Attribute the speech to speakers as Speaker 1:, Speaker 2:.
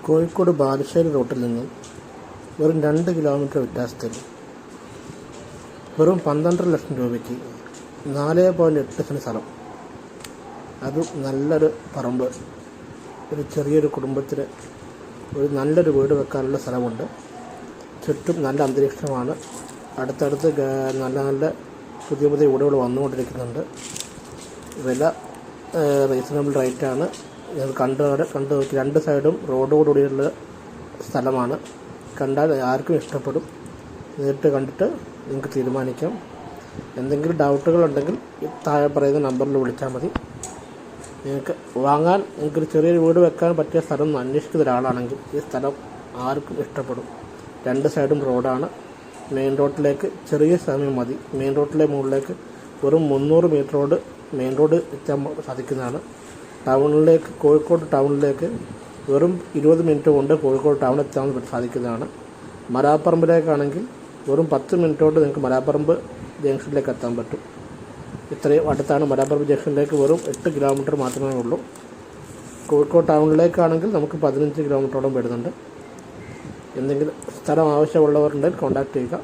Speaker 1: കോഴിക്കോട് ബാലുശ്ശേരി റൂട്ടിൽ നിന്നും വെറും 2 കിലോമീറ്റർ വ്യത്യാസത്തിൽ വെറും 12 ലക്ഷം രൂപയ്ക്ക് 4.8 സെൻറ്റ് സ്ഥലം, അതും നല്ലൊരു പറമ്പ്, ഒരു ചെറിയൊരു കുടുംബത്തിന് ഒരു നല്ലൊരു വീട് വെക്കാനുള്ള സ്ഥലമുണ്ട്. ചുറ്റും നല്ല അന്തരീക്ഷമാണ്. അടുത്തടുത്ത് നല്ല നല്ല പുതിയ പുതിയ വീടുകൾ വന്നുകൊണ്ടിരിക്കുന്നുണ്ട്. വില റീസണബിൾ റേറ്റാണ്. ഞങ്ങൾ കണ്ടു നോക്കി 2 സൈഡും റോഡോടുകൂടിയുള്ള സ്ഥലമാണ്. കണ്ടാൽ ആർക്കും ഇഷ്ടപ്പെടും. നേരിട്ട് കണ്ടിട്ട് നിങ്ങൾക്ക് തീരുമാനിക്കാം. എന്തെങ്കിലും ഡൗട്ടുകളുണ്ടെങ്കിൽ താഴെ പറയുന്ന നമ്പറിൽ വിളിച്ചാൽ മതി. നിങ്ങൾക്ക് വാങ്ങാൻ, നിങ്ങൾക്കൊരു ചെറിയൊരു വീട് വെക്കാൻ പറ്റിയ സ്ഥലം അന്വേഷിക്കുന്ന ഒരാളാണെങ്കിൽ ഈ സ്ഥലം ആർക്കും ഇഷ്ടപ്പെടും. 2 സൈഡും റോഡാണ്. മെയിൻ റോഡിലേക്ക് ചെറിയ സമയം മതി. മെയിൻ റോഡിലെ മുകളിലേക്ക് വെറും 300 മീറ്റർ റോഡ് മെയിൻ റോഡ് എത്താൻ സാധിക്കുന്നതാണ്. ടൗണിലേക്ക്, കോഴിക്കോട് ടൗണിലേക്ക് വെറും 20 മിനിറ്റ് കൊണ്ട് കോഴിക്കോട് ടൗൺ എത്താൻ സാധിക്കുന്നതാണ്. മലാപ്പറമ്പിലേക്കാണെങ്കിൽ വെറും 10 മിനിറ്റ് കൊണ്ട് നിങ്ങൾക്ക് മലാപ്പറമ്പ് ജംഗ്ഷനിലേക്ക് എത്താൻ പറ്റും. ഇത്രയും അടുത്താണ്. മലാപ്പറമ്പ് ജംഗ്ഷനിലേക്ക് വെറും 8 കിലോമീറ്റർ മാത്രമേ ഉള്ളൂ. കോഴിക്കോട് ടൗണിലേക്കാണെങ്കിൽ നമുക്ക് 15 കിലോമീറ്ററോളം വരുന്നുണ്ട്. എന്തെങ്കിലും സ്ഥലം ആവശ്യമുള്ളവരുണ്ടെങ്കിൽ കോൺടാക്റ്റ് ചെയ്യുക.